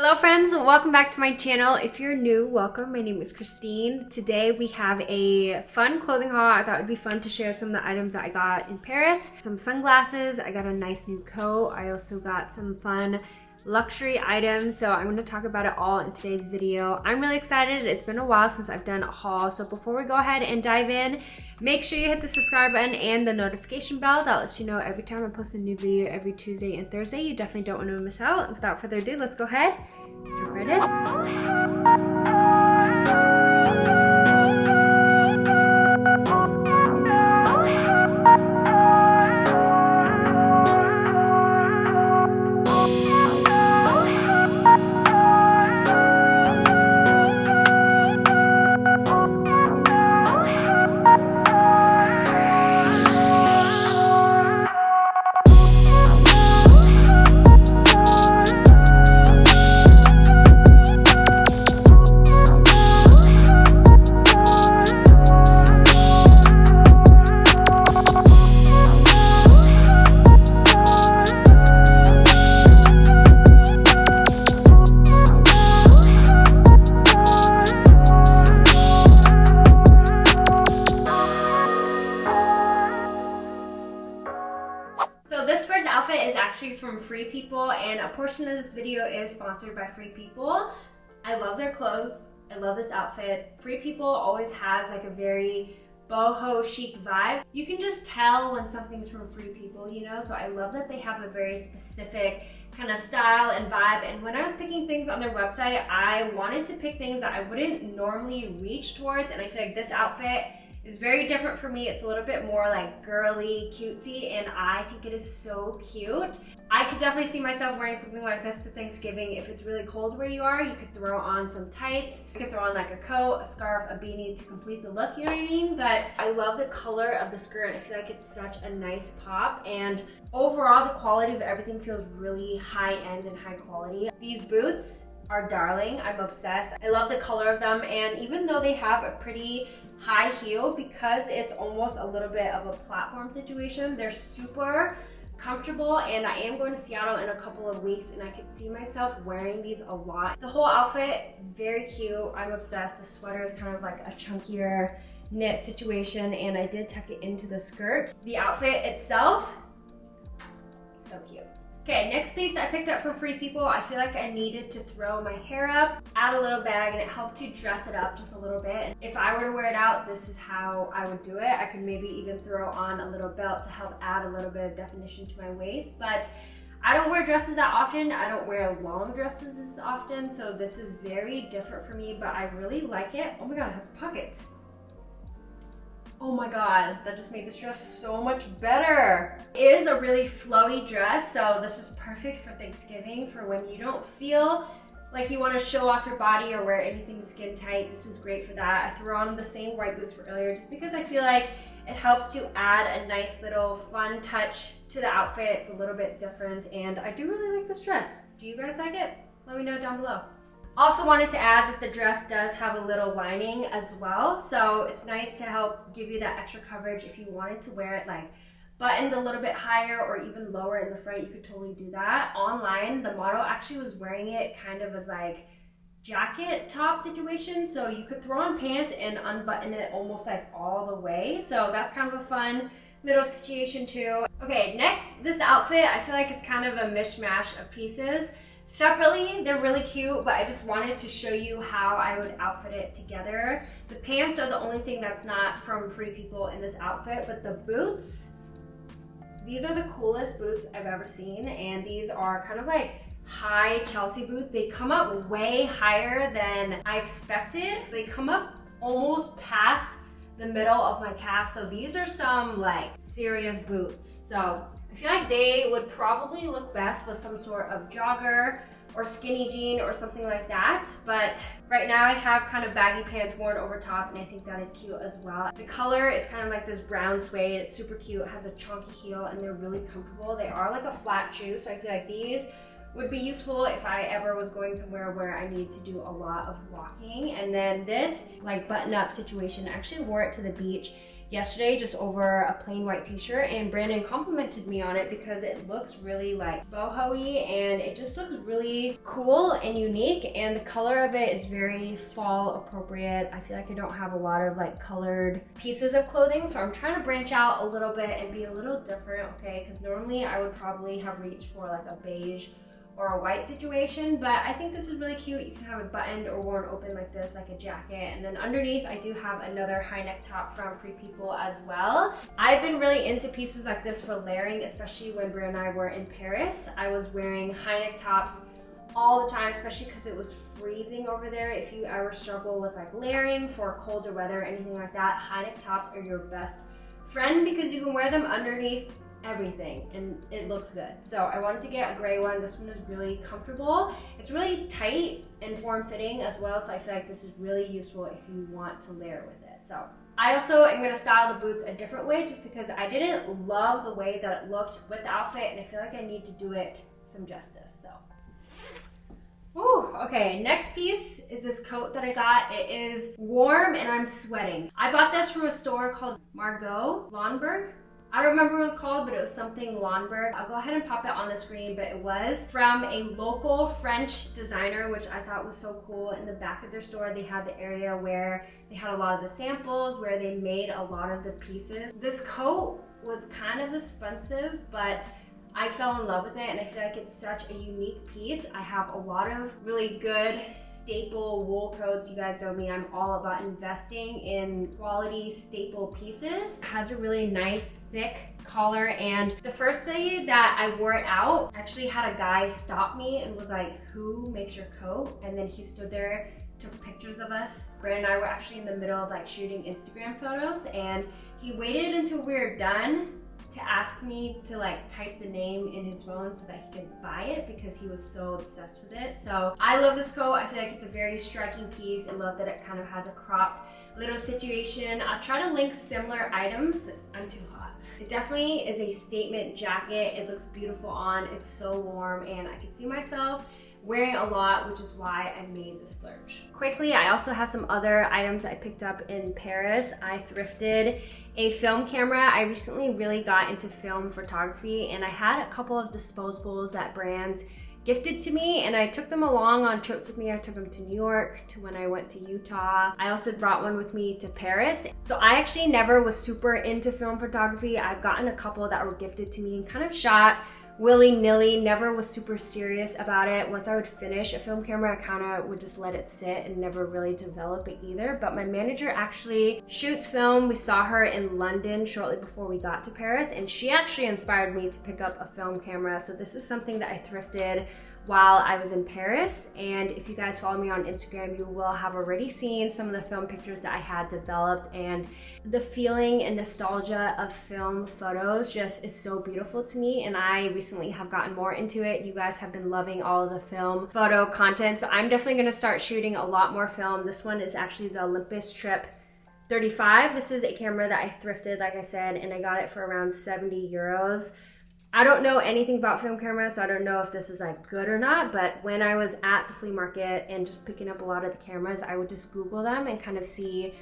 Hello friends, welcome back to my channel. If you're new, welcome. My name is Christine. Today we have a fun clothing haul. I thought it would be fun to share some of the items that I got in Paris. Some sunglasses, I got a nice new coat. I also got some fun luxury items, so I'm going to talk about it all in today's video. I'm really excited. It's been a while since I've done a haul, so before we go ahead and dive in, make sure you hit the subscribe button and the notification bell. That lets you know every time I post a new video every Tuesday and Thursday. You definitely don't want to miss out. And without further ado, let's go ahead and jump right in. So this first outfit is actually from Free People, and a portion of this video is sponsored by Free People. I love their clothes. I love this outfit. Free People always has like a very boho chic vibe. You can just tell when something's from Free People, you know? So I love that they have a very specific kind of style and vibe. And when I was picking things on their website, I wanted to pick things that I wouldn't normally reach towards, and I feel like this outfit is very different for me. It's a little bit more like girly, cutesy, and I think it is so cute. I could definitely see myself wearing something like this to Thanksgiving. If it's really cold where you are, you could throw on some tights. You could throw on like a coat, a scarf, a beanie to complete the look, you know what I mean? But I love the color of the skirt. I feel like it's such a nice pop, and overall the quality of everything feels really high end and high quality. These boots are darling. I'm obsessed. I love the color of them, and even though they have a pretty high heel, because it's almost a little bit of a platform situation, they're super comfortable, and I am going to Seattle in a couple of weeks, and I could see myself wearing these a lot. The whole outfit, very cute. I'm obsessed. The sweater is kind of like a chunkier knit situation, and I did tuck it into the skirt. The outfit itself, so cute. Okay, next piece I picked up from Free People. I feel like I needed to throw my hair up, add a little bag, and it helped to dress it up just a little bit. If I were to wear it out, this is how I would do it. I could maybe even throw on a little belt to help add a little bit of definition to my waist, but I don't wear dresses that often. I don't wear long dresses as often, so this is very different for me, but I really like it. Oh my God, it has a pocket. Oh my God, that just made this dress so much better. It is a really flowy dress, so this is perfect for Thanksgiving, for when you don't feel like you want to show off your body or wear anything skin tight. This is great for that. I threw on the same white boots for earlier just because I feel like it helps to add a nice little fun touch to the outfit. It's a little bit different, and I do really like this dress. Do you guys like it? Let me know down below. Also wanted to add that the dress does have a little lining as well, so it's nice to help give you that extra coverage. If you wanted to wear it like buttoned a little bit higher or even lower in the front, you could totally do that. Online, the model actually was wearing it kind of as like jacket top situation, so you could throw on pants and unbutton it almost like all the way, so that's kind of a fun little situation too. Okay, next, this outfit, I feel like it's kind of a mishmash of pieces. Separately, they're really cute, but I just wanted to show you how I would outfit it together. The pants are the only thing that's not from Free People in this outfit, but the boots, these are the coolest boots I've ever seen, and these are kind of like high Chelsea boots. They come up way higher than I expected. They come up almost past the middle of my calf, so these are some like serious boots. So I feel like they would probably look best with some sort of jogger or skinny jean or something like that, but right now I have kind of baggy pants worn over top, and I think that is cute as well. The color is kind of like this brown suede. It's super cute. It has a chunky heel, and they're really comfortable. They are like a flat shoe, so I feel like these would be useful if I ever was going somewhere where I need to do a lot of walking. And then this like button-up situation, I actually wore it to the beach, yesterday just over a plain white t-shirt, and Brandon complimented me on it because it looks really like boho-y and it just looks really cool and unique, and the color of it is very fall appropriate. I feel like I don't have a lot of like colored pieces of clothing, so I'm trying to branch out a little bit and be a little different, okay? Because normally I would probably have reached for like a beige or a white situation, but I think this is really cute. You can have it buttoned or worn open like this, like a jacket. And then underneath, I do have another high neck top from Free People as well. I've been really into pieces like this for layering, especially when Bria and I were in Paris. I was wearing high neck tops all the time, especially because it was freezing over there. If you ever struggle with like layering for colder weather or anything like that, high neck tops are your best friend because you can wear them underneath everything and it looks good. So I wanted to get a gray one. This one is really comfortable. It's really tight and form-fitting as well, so I feel like this is really useful if you want to layer with it. So I also am going to style the boots a different way just because I didn't love the way that it looked with the outfit, and I feel like I need to do it some justice. So okay, next piece is this coat that I got. It is warm and I'm sweating. I bought this from a store called Margot Lonberg. I don't remember what it was called, but it was something Lonberg. I'll go ahead and pop it on the screen, but it was from a local French designer, which I thought was so cool. In the back of their store, they had the area where they had a lot of the samples, where they made a lot of the pieces. This coat was kind of expensive, but I fell in love with it, and I feel like it's such a unique piece. I have a lot of really good staple wool coats. You guys know me, I'm all about investing in quality staple pieces. It has a really nice thick collar, and the first day that I wore it out, I actually had a guy stop me and was like, "Who makes your coat?" And then he stood there, took pictures of us. Brandon and I were actually in the middle of like shooting Instagram photos, and he waited until we were done to ask me to like type the name in his phone so that he could buy it because he was so obsessed with it. So I love this coat. I feel like it's a very striking piece. I love that it kind of has a cropped little situation. I'll try to link similar items. I'm too hot. It definitely is a statement jacket. It looks beautiful on. It's so warm, and I can see myself wearing a lot, which is why I made the splurge. Quickly, I also have some other items I picked up in Paris. I thrifted a film camera. I recently really got into film photography, and I had a couple of disposables that brands gifted to me, and I took them along on trips with me. I took them to New York, to when I went to Utah. I also brought one with me to Paris. So I actually never was super into film photography. I've gotten a couple that were gifted to me and kind of shot willy-nilly, never was super serious about it. Once I would finish a film camera, I kind of would just let it sit and never really develop it either. But my manager actually shoots film. We saw her in London shortly before we got to Paris, and she actually inspired me to pick up a film camera. So this is something that I thrifted while I was in Paris, and if you guys follow me on Instagram, you will have already seen some of the film pictures that I had developed, and the feeling and nostalgia of film photos just is so beautiful to me, and I recently have gotten more into it. You guys have been loving all of the film photo content, so I'm definitely going to start shooting a lot more film. This one is actually the Olympus Trip 35. This is a camera that I thrifted, like I said, and I got it for around 70 euros. I don't know anything about film cameras, so I don't know if this is like good or not, but when I was at the flea market and just picking up a lot of the cameras, I would just Google them and kind of see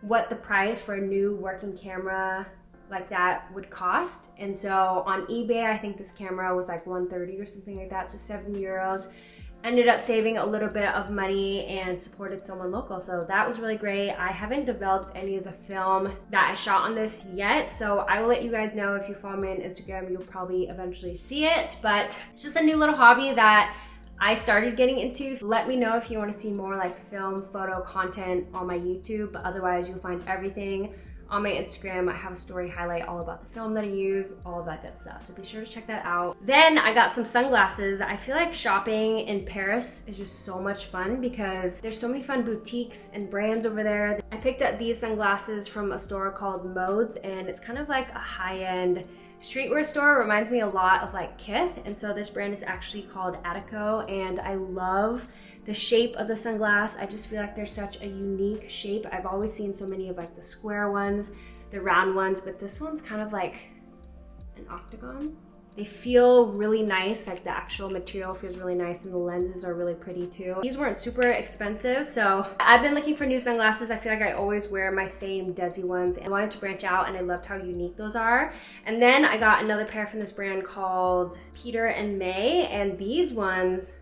what the price for a new working camera like that would cost. And so on eBay, I think this camera was like 130 or something like that, so 70 euros. Ended up saving a little bit of money and supported someone local, so that was really great. I haven't developed any of the film that I shot on this yet, so I will let you guys know. If you follow me on Instagram, you'll probably eventually see it, but it's just a new little hobby that I started getting into. Let me know if you want to see more like film photo content on my YouTube, but otherwise you'll find everything on my Instagram. I have a story highlight all about the film that I use, all of that good stuff. So be sure to check that out. Then I got some sunglasses. I feel like shopping in Paris is just so much fun because there's so many fun boutiques and brands over there. I picked up these sunglasses from a store called Modes, and it's kind of like a high-end streetwear store. It reminds me a lot of like Kith, and so this brand is actually called Attico, and I love the shape of the sunglass. I just feel like they're such a unique shape. I've always seen so many of like the square ones, the round ones, but this one's kind of like an octagon. They feel really nice, like the actual material feels really nice, and the lenses are really pretty too. These weren't super expensive, so I've been looking for new sunglasses. I feel like I always wear my same Desi ones, and I wanted to branch out, and I loved how unique those are. And then I got another pair from this brand called Peter and May, and these ones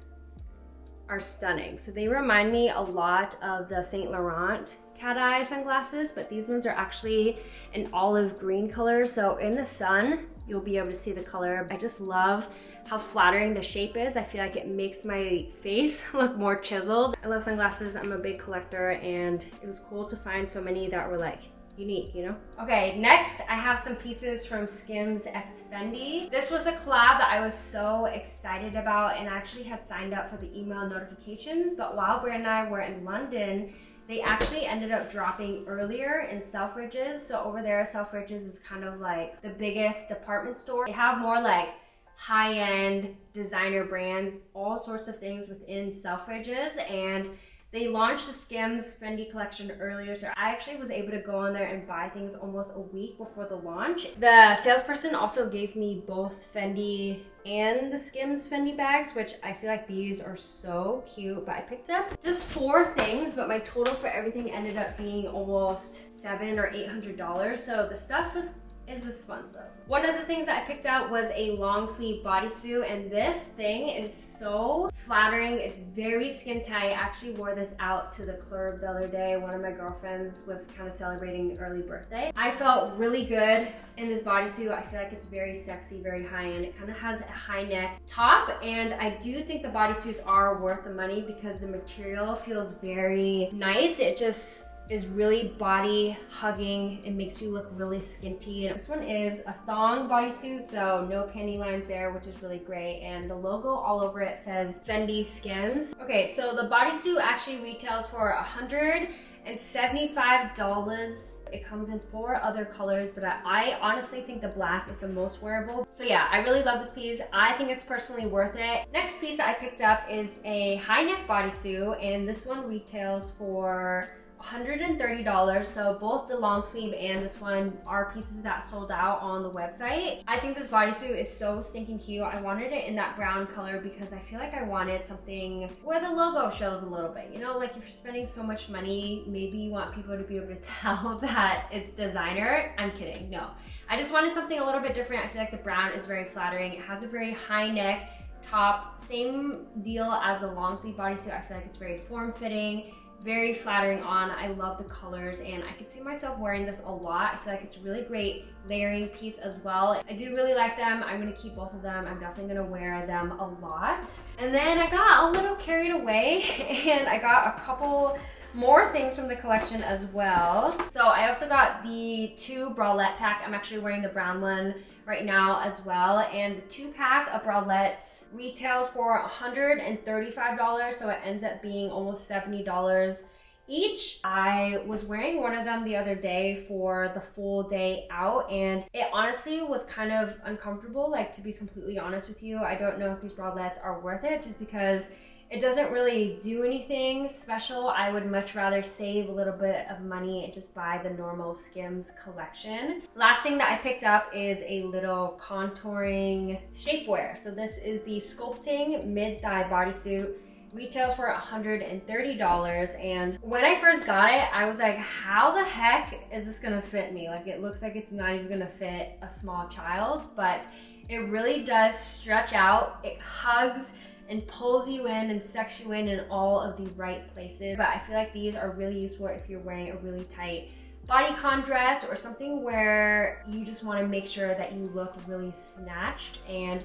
are stunning. So they remind me a lot of the Saint Laurent cat eye sunglasses, but these ones are actually an olive green color. So in the sun, you'll be able to see the color. I just love how flattering the shape is. I feel like it makes my face look more chiseled. I love sunglasses. I'm a big collector, and it was cool to find so many that were like unique, you know? Okay, next I have some pieces from Skims x Fendi. This was a collab that I was so excited about, and I actually had signed up for the email notifications, but while Brand and I were in London, they actually ended up dropping earlier in Selfridges. So over there, Selfridges is kind of like the biggest department store. They have more like high-end designer brands, all sorts of things within Selfridges, and they launched the Skims Fendi collection earlier, so I actually was able to go on there and buy things almost a week before the launch. The salesperson also gave me both Fendi and the Skims Fendi bags, which I feel like these are so cute, but I picked up just 4 things, but my total for everything ended up being almost $700 or $800, so the stuff is expensive. One of the things that I picked out was a long sleeve bodysuit, and this thing is so flattering. It's very skin tight. I actually wore this out to the club the other day. One of my girlfriends was kind of celebrating an early birthday. I felt really good in this bodysuit. I feel like it's very sexy, very high-end. It kind of has a high neck top, and I do think the bodysuits are worth the money because the material feels very nice. It just is really body hugging. It makes you look really skinty. This one is a thong bodysuit, so no panty lines there, which is really great. And the logo all over it says Fendi Skims. Okay, so the bodysuit actually retails for $175. It comes in 4 other colors, but I honestly think the black is the most wearable. So yeah, I really love this piece. I think it's personally worth it. Next piece that I picked up is a high neck bodysuit, and this one retails for $130. So both the long sleeve and this one are pieces that sold out on the website. I think this bodysuit is so stinking cute. I wanted it in that brown color because I feel like I wanted something where the logo shows a little bit. You know, like if you're spending so much money, maybe you want people to be able to tell that it's designer. I'm kidding, no. I just wanted something a little bit different. I feel like the brown is very flattering. It has a very high neck top, same deal as a long sleeve bodysuit. I feel like it's very form-fitting, very flattering on. I love the colors, and I could see myself wearing this a lot. I feel like it's a really great layering piece as well. I do really like them. I'm gonna keep both of them. I'm definitely gonna wear them a lot. And then I got a little carried away and I got a couple more things from the collection as well. So I also got the 2 bralette pack. I'm actually wearing the brown one right now as well, and the 2-pack of bralettes retails for $135, so it ends up being almost $70 each. I was wearing one of them the other day for the full day out, and it honestly was kind of uncomfortable, like, to be completely honest with you. I don't know if these bralettes are worth it just because it doesn't really do anything special. I would much rather save a little bit of money and just buy the normal Skims collection. Last thing that I picked up is a little contouring shapewear. So this is the Sculpting Mid-Thigh Bodysuit. Retails for $130, and when I first got it, I was like, how the heck is this gonna fit me? Like, it looks like it's not even gonna fit a small child, but it really does stretch out. It hugs and pulls you in and sucks you in all of the right places. But I feel like these are really useful if you're wearing a really tight bodycon dress or something where you just want to make sure that you look really snatched. And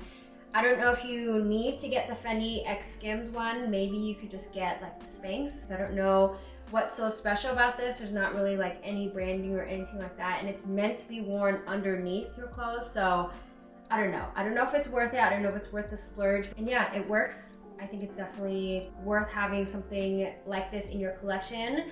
I don't know if you need to get the Fendi x Skims one. Maybe you could just get like the Spanx. I don't know what's so special about this. There's not really like any branding or anything like that, and it's meant to be worn underneath your clothes, so I don't know. I don't know if it's worth it. I don't know if it's worth the splurge. And yeah, it works. I think it's definitely worth having something like this in your collection.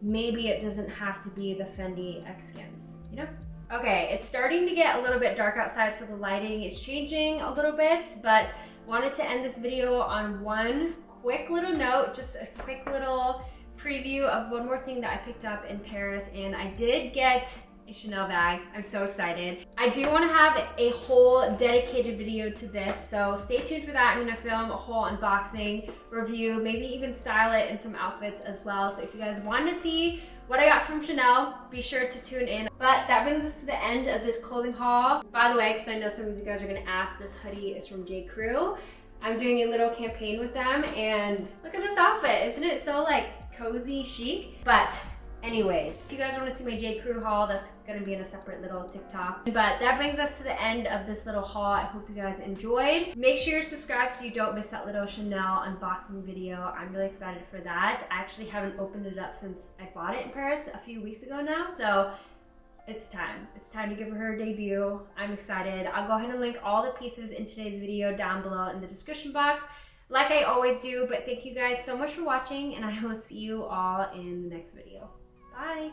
Maybe it doesn't have to be the Fendi x Skims, you know? Okay, it's starting to get a little bit dark outside, so the lighting is changing a little bit, but wanted to end this video on one quick little note, just a quick little preview of one more thing that I picked up in Paris, and I did get a Chanel bag. I'm so excited. I do want to have a whole dedicated video to this, so stay tuned for that. I'm going to film a whole unboxing review, maybe even style it in some outfits as well. So if you guys want to see what I got from Chanel, be sure to tune in. But that brings us to the end of this clothing haul. By the way, because I know some of you guys are going to ask, this hoodie is from J. Crew. I'm doing a little campaign with them, and look at this outfit. Isn't it so like cozy chic? But anyways, if you guys want to see my J. Crew haul, that's going to be in a separate little TikTok. But that brings us to the end of this little haul. I hope you guys enjoyed. Make sure you're subscribed so you don't miss that little Chanel unboxing video. I'm really excited for that. I actually haven't opened it up since I bought it in Paris a few weeks ago now, so it's time. It's time to give her her debut. I'm excited. I'll go ahead and link all the pieces in today's video down below in the description box, like I always do. But thank you guys so much for watching, and I will see you all in the next video. Bye.